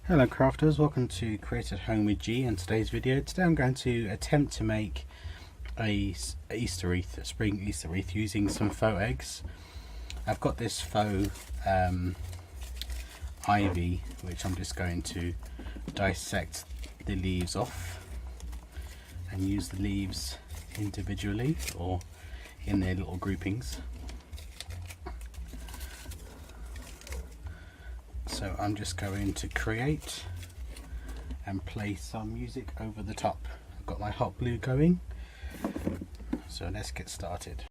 Hello crafters, welcome to Create at Home with G. And today's video, I'm going to attempt to make a Easter wreath, a spring Easter wreath, using some faux eggs. I've got this faux ivy, which I'm just going to dissect the leaves off and use the leaves individually or in their little groupings. So I'm just going to create and play some music over the top. I've got my hot glue going, so let's get started.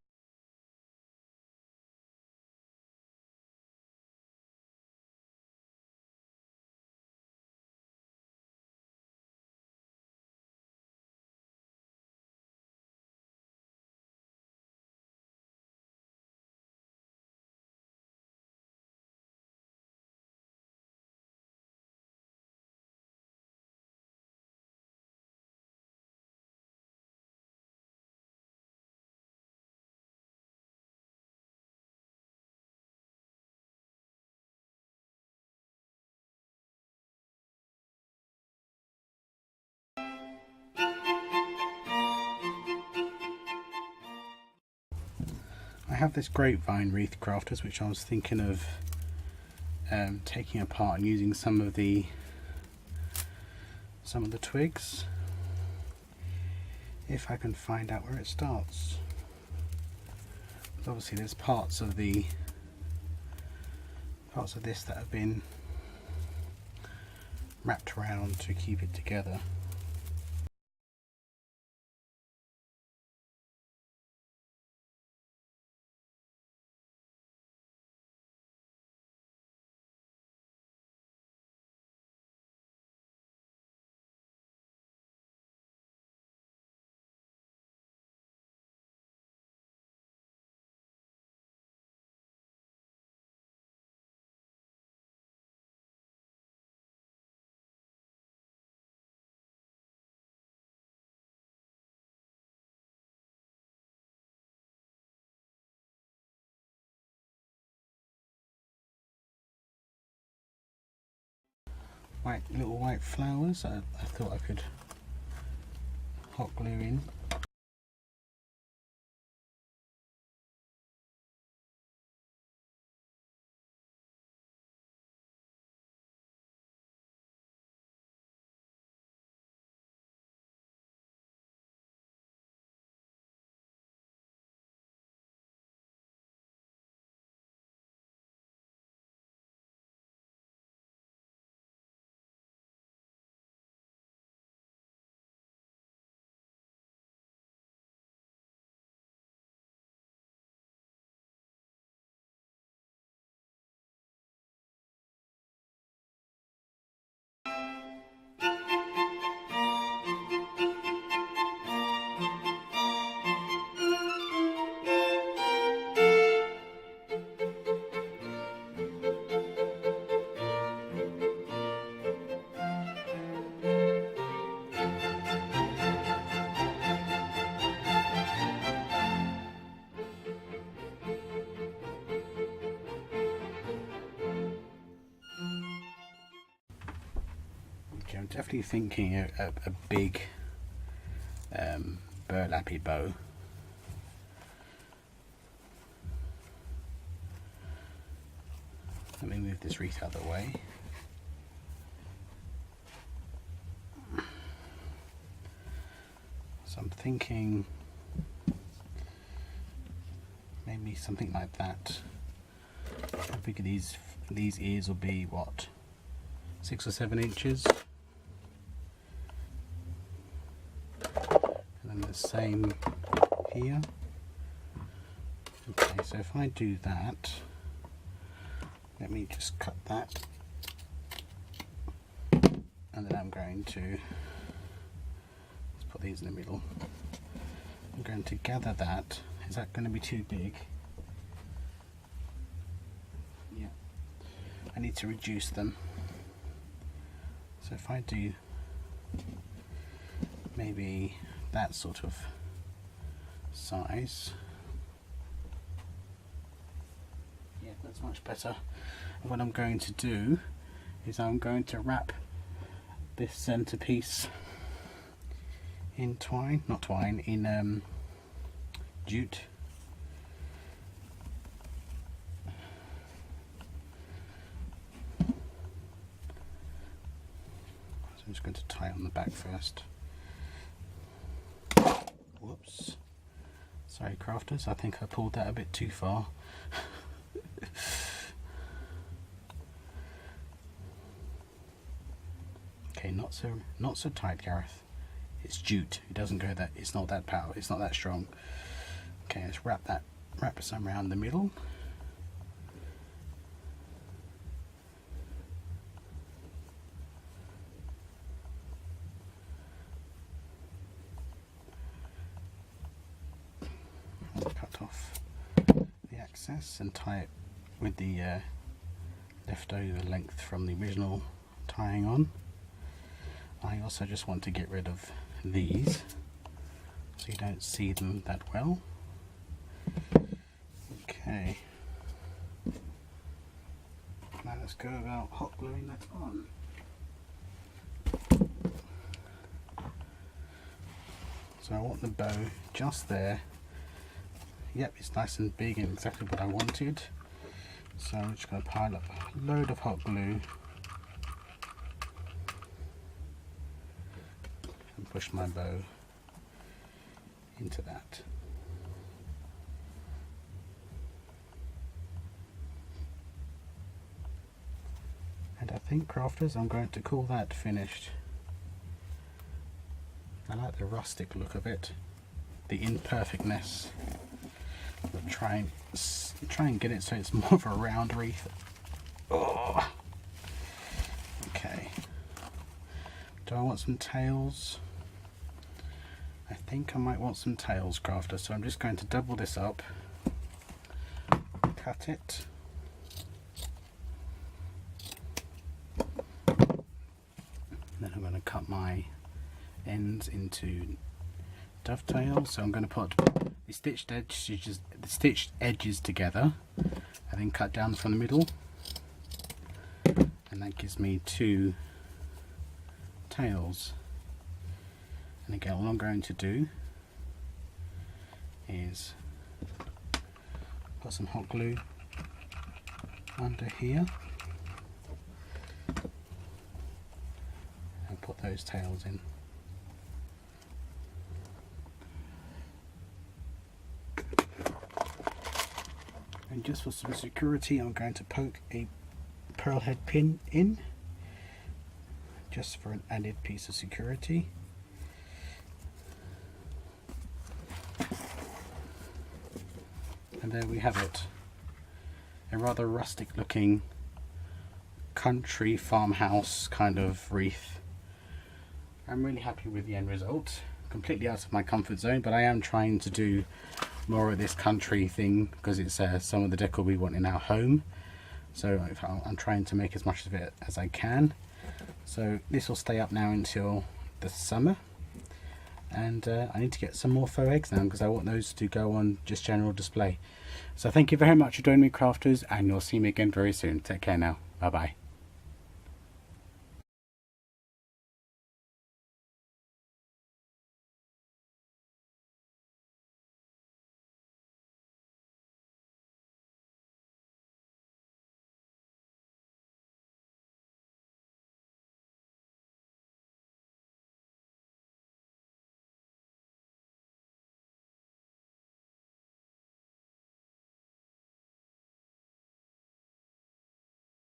I have this grapevine wreath, crafters, which I was thinking of taking apart and using some of the twigs, if I can find out where it starts. But obviously there's parts of this that have been wrapped around to keep it together. Little white flowers I thought I could hot glue in. I'm definitely thinking a big burlappy bow. Let me move this wreath out of the way. So I'm thinking maybe something like that. I figure these ears will be what, 6 or 7 inches. The same here. Okay, so if I do that, let me just cut that, and then I'm going to let's put these in the middle. I'm going to gather that. Is that going to be too big? Yeah, I need to reduce them. So if I do maybe that sort of size. Yeah, that's much better. And what I'm going to do is I'm going to wrap this centerpiece in jute. So I'm just going to tie it on the back first. Whoops. Sorry crafters, I think I pulled that a bit too far. Okay, not so tight, Gareth. It's jute. It doesn't go that. It's not that powerful. It's not that strong. Okay, let's wrap some around the middle. I'll cut off the excess and tie it with the leftover length from the original tying on. I also just want to get rid of these so you don't see them that well. Okay, now let's go about hot gluing that on. So I want the bow just there. Yep, it's nice and big and exactly what I wanted. So I'm just going to pile up a load of hot glue and push my bow into that. And I think, crafters, I'm going to call that finished. I like the rustic look of it, the imperfectness. We'll try and get it so it's more of a round wreath. Oh. Okay. Do I want some tails? I think I might want some tails, crafter. So I'm just going to double this up, cut it. Then I'm going to cut my ends into dovetails. So I'm going to put the stitched edges together and then cut down from the middle, and that gives me 2 tails. And again, all I'm going to do is put some hot glue under here and put those tails in. And just for some security, I'm going to poke a pearl head pin in, just for an added piece of security. And there we have it, a rather rustic looking country farmhouse kind of wreath. I'm really happy with the end result. Completely out of my comfort zone, but I am trying to do more of this country thing because it's some of the decor we want in our home. So I'm trying to make as much of it as I can. So this will stay up now until the summer, and I need to get some more faux eggs now because I want those to go on just general display. So thank you very much for joining me, crafters, and you'll see me again very soon. Take care now. Bye bye.